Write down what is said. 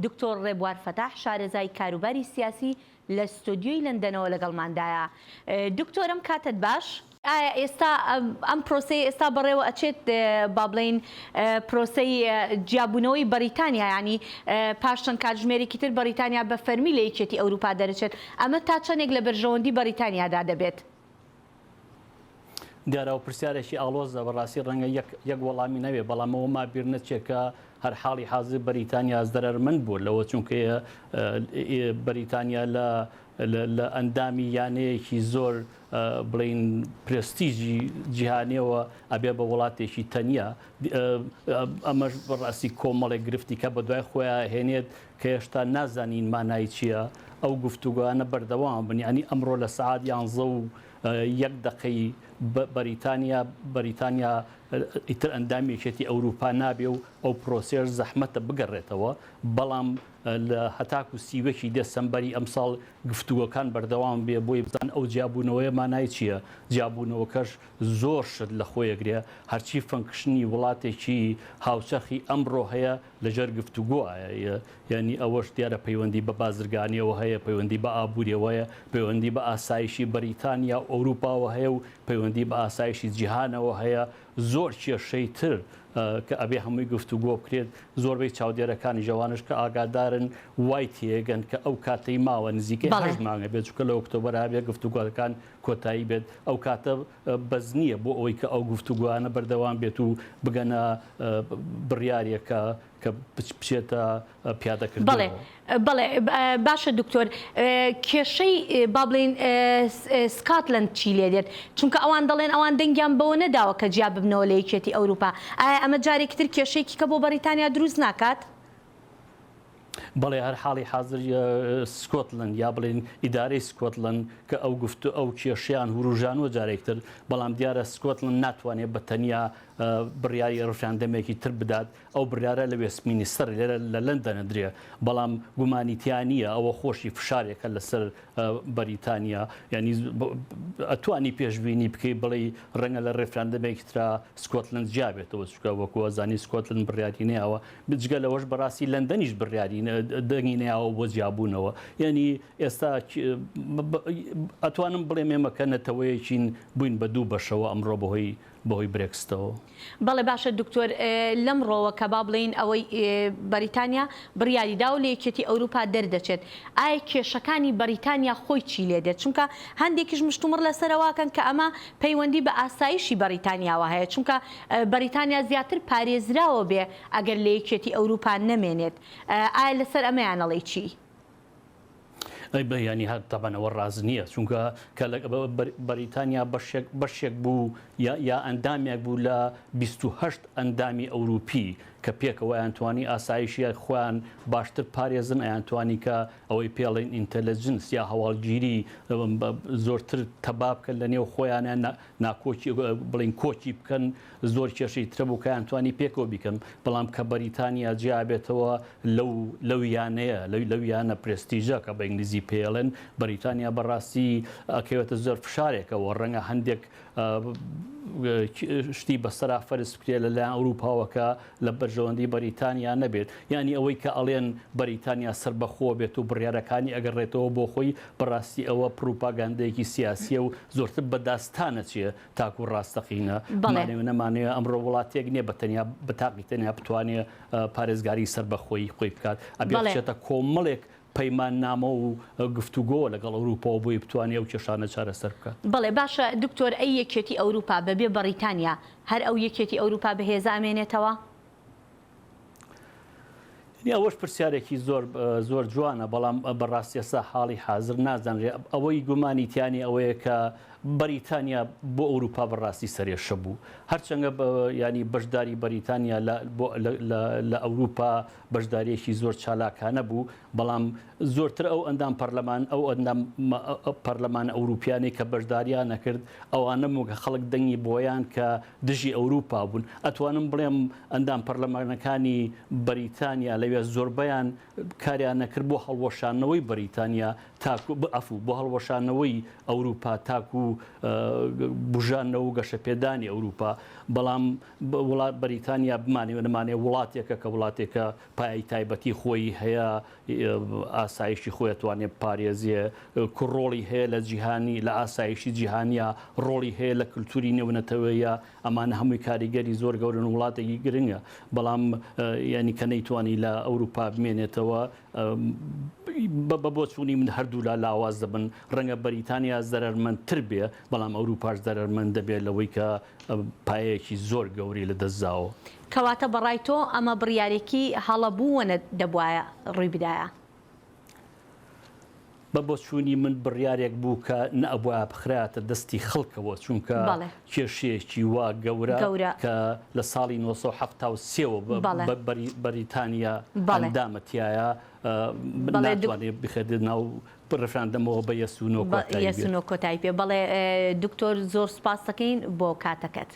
دکتۆر ڕێبوار فەتاح شارەزای کاروباری سیاسی لە ستۆدیۆی لەندەنەوە لەگەڵماندایە. دکتۆرم کاتت باش؟ ئایا ئێستا ئەم پرۆسەی ئێستا بەڕێوە ئەچێت با بڵین پرۆسەی جیابوونەوەی بەریتانیا، ینی پاش چەند کاتژمێرێکی تر بەریتانیا بە فەرمی لە یەکێتی ئەوروپا دەرەچێت، ئەمە تا چەندێک لە بەرژەوەندی بەریتانیادا دەبێت؟ دیارەوە پرسیارێکی ئاڵۆزە بەڕاستی ڕەنگە یەک وەڵامی نەوێ، بەڵام ئەوە ما بیر نەچێکە هەر حاڵی حاضر بەریتانیا زەرەرمەند بوو لەوە چونکە بەریتانیا لە ئەندامی یانەیەکی زۆر بڵین پرستیژی جیهانیەوە ئەبێ بە وڵاتێکی تەنیا. ئەمەش بەڕاستی کۆمەڵێک گرفتی کە بە دوای خۆیان هێنێت کە هێشتا نازانین مانای چییە. ئەو گفتوگوانە بەردەوام بن، ینی ئەمڕۆ لە سەعات 11 دقەی بەریتانیا ئیتر ئەندامێکێتی ئەوروپا نابێ و ئەو پرۆسێر زەحمەتە بگەڕێتەوە. بەڵام لە هەتاکو سیوەکی دەسەمبەری ئەمساڵ گفتوگەکان بەردەوام بێ بۆی بزان ئەو جیابوونەوەی مانای چییە. جیابوونەوەکەش زۆر شت لە خۆیەگرێ، هەرچی فەنکشنی وڵاتێکی هاوچەخی ئەمڕۆ هەیە لەژێر گفتوگۆایە. یعنی ئەوەش دیارە پەیوەندی بە بازرگانیەوە هەیە، پەیوەندی بە ئابووریەوەیە، پەیوەندی بە ئاسایشی بەریتانیا و ئەوروپاوە هەیە و پەیوەندی بە ئاسایشی جیهانەوە هەیە. زۆر کێشەی تر کە ئەبێ هەمووی گفتوگۆ بکرێت. زۆربەی چاودێرەکانی ژەوانش کە ئاگادارن وای تێگەن کە ئەو کاتەی ماوە نزیکەی 8 مانگە بێت، چونکە لە ئۆکتۆبەر بێ گفتوگۆەکان کۆتایی بێت. ئەو کاتە بەز نییە بۆ ئەوەی کە ئەو گفتوگوانە بەردەوام بێت و بگەنە بڕیارێکە کە بچێتە پیادەکردنەوە. بەڵێ باشە دکتۆر، کێشەی با بڵین سکاتلند چی لێ دێت؟ چونکە ئەوان دەڵێن ئەوان دەنگیان بەوە نەداوە کە جیا ببنەوە لە یەکێتی ئەوروپا. ئایا ئەمە جارێکی تر کێشەیەکی کە بۆ بەریتانیا دروست ناکات؟ بەڵێ هەر حاڵی حاضر سکۆتلند یا بڵێن ئیدارەی سکۆتلند کە ئەو کێشیان هوروژانوە جارێکتر، بەڵام دیارە سکۆتلند ناتوانێت بە تەنیا بڕیاری ڕەفراندەمێکی تر بدات. ئەو بڕیارە لە وێستمینستەر لێرە لە لەندەنە درێ، بەڵام گومانیتیانە ئەوە خۆشی فشارێکە لەسەر بەریتانیا. ینی ئەتوانی پێشبینی بکەی بڵێ ڕەنگە لە ڕێفراندەمێکی ترا سکۆتلند جیابێتەوە، چونکە وەکووە زانی سکۆتلند بڕیاری نەیەوە. بجگە لەوەش بەڕاستی لەندەنیش بڕیاری دەنگی نەیەوە بۆ جیابوونەوە. یعنی ئێستا ئەتوانم بڵێم ئێمە کە نەتەوەیەکین بووین بە دوو بەشەوە ئەمڕۆ بەهۆی برێکستەوە. بەڵێ باشە دکتۆر، لەمڕۆوە کە با بڵین ئەوەی بەریتانیا بڕیاری دا و لە یەکێتی ئەوروپا دەردەچێت، ئایا کێشەکانی بەریتانیا خۆی چی لێ دێت؟ چونکە هەندێکیش مشتومڕ لەسەرەواکەن کە ئەمە پەیوەندی بە ئاسایشی بەریتانیاوە هەیە، چونکە بەریتانیا زیاتر پارێزراوە بێ ئەگەر لە یەکێتی ئەوروپا نەمێنێت. ئایا لەسەر ئەمەیانەڵی چی؟ ینی هەر تەبەنەوە ڕاز نییە، چونکە کە بەریتانیا بەشێک بوو یا ئەندامێک بوو لە 28 ئەندامی ئەوروپی کە پێکەوە ئەیانتوانی ئاسایشی خۆیان باشتر پارێزن، ئەیانتوانی کە ئەوەی پێڵێن ئینتەلەجنس یا هەواڵگیری زۆرتر تەباب بکەن لە نێو خۆیانە، ناکۆکی بڵین کۆچی بکەن. زۆر کێشەی ترە بوو کە ئەیانتوانی پێکەوە بیکەن، بەڵام کە بەریتانیا جیابێتەوە لەو یانەیە لەو یانە پرێستیژە کە بە ئینگلیزی پێڵێن، بەریتانیا بەڕاستی ئەکەوێتە زۆر فشارێکەوە. ڕەنگە هەندێک شتی بەسەرا فەرز بکرێ لەلایەن ئەوروپاوەکە لە بەرژەوەندی بەریتانیا نەبێت. ینی ئەوەی کە ئەڵێن بەریتانیا سەربەخۆ بێت و بڕیارەکانی ئەگەڕێتەوە بۆ خۆی، بەڕاستی ئەوە پروپاگاندەیەکی سیاسیە و زۆرتر بەداستانە چیە تاکو ڕاستەقینە. نەمانەیە ئەمڕۆ وڵاتێک نییە بەتەنیا بەتاقی تەنیا بتوانێت پارێزگاری سەربەخۆی خۆی بکات. ئەبێت کۆمەڵێک پەیمان نامە و گفتوگۆ لەگەڵ ئەوروپا بۆی بتوانێت ئەو کێشانە چارەسەر بکات. بەڵێ باشە دکتۆر، ئەی یەکێتی ئەوروپا بەبێ بەریتانیا هەر ئەو یەکێتی ئەوروپا بەهێز ئامێنێتەوە؟ ئەوەش پرسیارێکی زۆر جوانە، بەڵام بەڕاستی ئێستا حاڵی حاضر نازانرێ. ئەوەی گومانیتیانی ئەوەیە کە بەریتانیا بۆ ئەوروپا بەڕاستی سەرێشە بوو. هەرچەندە ینی بەشداری بەریتانیا لە ئەوروپا بەشداریەکی زۆر چالاکانە بوو، بەڵام زۆرتر ئەو ئەندام پەرلەمان ئەو ئەندام پەرلەمان ئەوروپیانی کە بەشداریان نەکرد، ئەوانە موگە خەڵک دەنگی بۆیان کە دژی ئەوروپا بوون. ئەتوانم بڵێم ئەندام پەرلەمانەکانی بەریتانیا لەوێ زۆربەیان کاریان نەکرد بۆ هەڵوەشانەوەی بەریتانیا تاکو بۆ هەڵوەشانەوەی ئەوروپا تاکو و بژانەوە و گەشە پێدانی ئەوروپا بەڵام وڵات بەریتانیا بمانێ وڵاتێکە کە وڵاتێکە پای تایبەتی خۆی هەیە ئاسایشی خۆی توانێت پارێزیە ڕۆڵی هەیە لە جیهانی لە ئاسایشی جیهانیا ڕۆڵی هەیە لە کللتوری نێونەتەوەیە ئەمانە هەمووی کاریگەری زۆر گەورن وڵاتێکی گرنگە بەڵام ینی کە نەیتوانی لە ئەوروپا بمێنێتەوە بە بۆ چوونی من هەردوو لا لاواز دەبن ڕەنگە بەریتانیا زەرمەندتر بێ بەڵام ئەوروپاش زەرمەند دەبێت لەوەی کە پایەیەکی زۆر گەوری لە دەستداوە. کەواتە بەڕای تۆ ئەمە بڕیارێکی هەڵەبوونە دەبواە ڕووی بدایە. بە بۆ چوونی من بڕیارێک بوو کە نەبووە بخراتە دەستی خەڵکەوە چونکە کێشەیەکی وا گەورە کە لە ساڵی 1970 بەریتانیا ئەندامەتیایە ناتوانێت بخێت ناو ڕفراندەمەوە بە یەسون و کۆتایی پێ. بەڵێ دکتۆر زۆر سپاس دەکەین بۆ کاتەکەت.